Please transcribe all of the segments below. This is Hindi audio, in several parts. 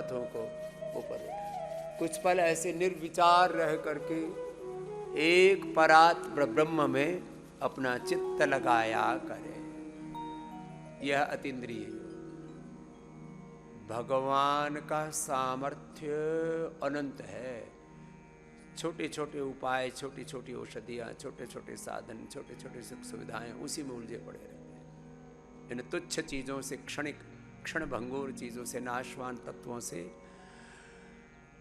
हाथों को ऊपर उठाए, कुछ पल ऐसे निर्विचार रह करके एक परात्पर ब्रह्म में अपना चित्त लगाया करे। यह अतीन्द्रिय योग। भगवान का सामर्थ्य अनंत है। छोटे छोटे उपाय, छोटी छोटी औषधियाँ, छोटे छोटे साधन, छोटे छोटे सुख सुविधाएं उसी में उलझे पड़े रहते हैं। इन तुच्छ चीज़ों से, क्षणिक क्षण भंगुर चीज़ों से, नाशवान तत्वों से,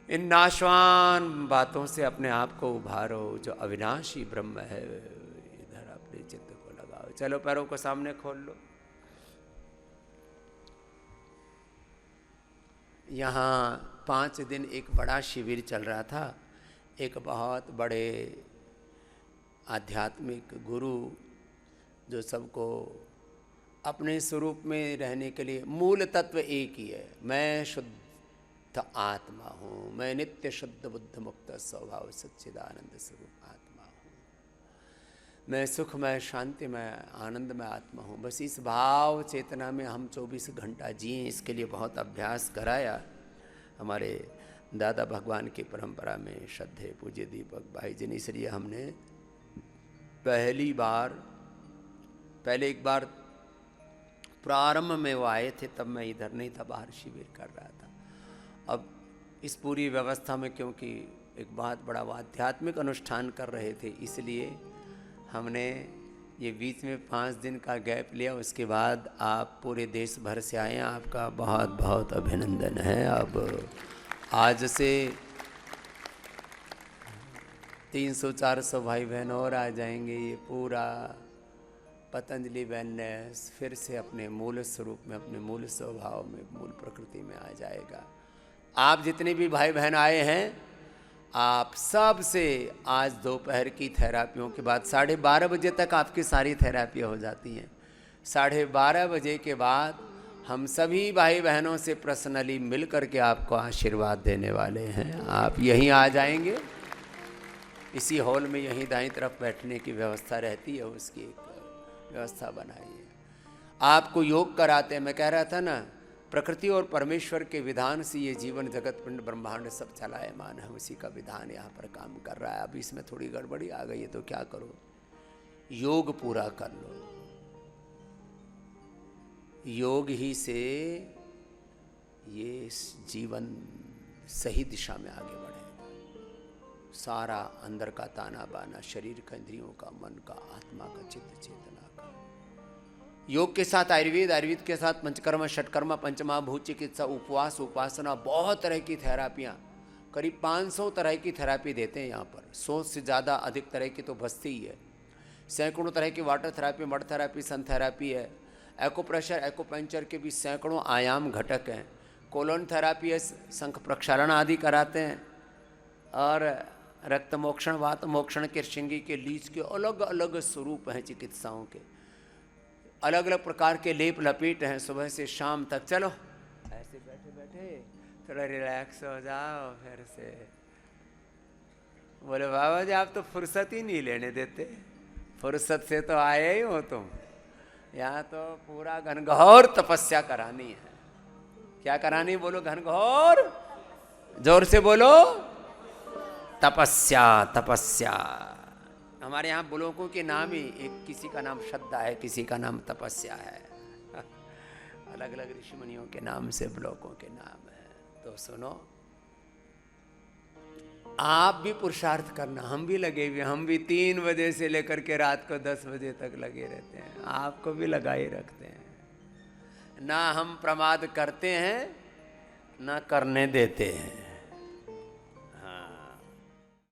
इन नाशवान बातों से अपने आप को उभारो। जो अविनाशी ब्रह्म है, इधर अपने चित्त को लगाओ। चलो पैरों को सामने खोल लो। यहाँ 5 दिन एक बड़ा शिविर चल रहा था। एक बहुत बड़े आध्यात्मिक गुरु जो सबको अपने स्वरूप में रहने के लिए, मूल तत्व एक ही है, मैं शुद्ध आत्मा हूँ, मैं नित्य शुद्ध बुद्ध मुक्त स्वभाव सच्चिदानंद स्वरूप आत्मा हूँ, मैं सुखमय शांतिमय आनंदमय आत्मा हूँ। बस इस भाव चेतना में हम 24 घंटा जिए। इसके लिए बहुत अभ्यास कराया। हमारे दादा भगवान की परंपरा में श्रद्धेय पूज्य दीपक भाई जी ने, इसलिए हमने पहले एक बार प्रारंभ में वो आए थे, तब मैं इधर नहीं था, बाहर शिविर कर रहा था। अब इस पूरी व्यवस्था में, क्योंकि एक बहुत बड़ा वो आध्यात्मिक अनुष्ठान कर रहे थे, इसलिए हमने ये बीच में 5 दिन का गैप लिया। उसके बाद आप पूरे देश भर से आए हैं, आपका बहुत बहुत अभिनंदन है। अब आज से 300-400 भाई बहन और आ जाएंगे। ये पूरा पतंजलि वेलनेस फिर से अपने मूल स्वरूप में, अपने मूल स्वभाव में, मूल प्रकृति में आ जाएगा। आप जितने भी भाई बहन आए हैं, आप सब से आज दोपहर की थेरापियों के बाद 12:30 बजे तक आपकी सारी थेरापी हो जाती हैं। 12:30 बजे के बाद हम सभी भाई बहनों से पर्सनली मिल करके आपको आशीर्वाद देने वाले हैं। आप यहीं आ जाएंगे, इसी हॉल में यहीं दाईं तरफ बैठने की व्यवस्था रहती है, उसकी एक व्यवस्था बनाइए। आपको योग कराते हैं। मैं कह रहा था ना, प्रकृति और परमेश्वर के विधान से ये जीवन जगत पिंड ब्रह्मांड सब चलायमान है। उसी का विधान यहाँ पर काम कर रहा है। अब इसमें थोड़ी गड़बड़ी आ गई है तो क्या करो, योग पूरा कर लो। योग ही से ये जीवन सही दिशा में आगे बढ़ेगा। सारा अंदर का ताना बाना, शरीर का, इंद्रियों का, मन का, आत्मा का, चित्त चेतना का। योग के साथ आयुर्वेद, आयुर्वेद के साथ पंचकर्म, षटकर्म, पंचमहाभूत चिकित्सा, उपवास, उपासना, बहुत तरह की थेरापियाँ, करीब 500 तरह की थेरापी देते हैं यहाँ पर। 100 से ज़्यादा अधिक तरह की तो बस्ती ही है। सैकड़ों तरह की वाटर थेरापी, मड थेरापी, सन थेरापी है। एक्यूप्रेशर, एक्यूपंक्चर के भी सैकड़ों आयाम घटक हैं। कोलोन थेरापी है, शंख प्रक्षालन आदि कराते हैं। और रक्त मोक्षण, वात मोक्षण के, श्रृंगी के, लीच के अलग अलग स्वरूप हैं चिकित्साओं के। अलग अलग प्रकार के लेप लपेट हैं सुबह से शाम तक। चलो ऐसे बैठे बैठे थोड़ा रिलैक्स हो जाओ। फिर से बोले बाबा जी आप तो फुर्सत ही नहीं लेने देते। फुर्सत से तो आए ही हो तुम। यहाँ तो पूरा घनघोर तपस्या करानी है। क्या करानी बोलो? घनघोर, जोर से बोलो, तपस्या। तपस्या हमारे यहाँ ब्लॉकों के नाम ही, एक किसी का नाम श्रद्धा है, किसी का नाम तपस्या है। अलग अलग ऋषि मुनियों के नाम से ब्लॉकों के नाम है। तो सुनो, आप भी पुरुषार्थ करना। हम भी लगे हुए, हम भी 3 बजे से लेकर के रात को 10 बजे तक लगे रहते हैं। आपको भी लगाए रखते हैं। ना हम प्रमाद करते हैं, ना करने देते हैं।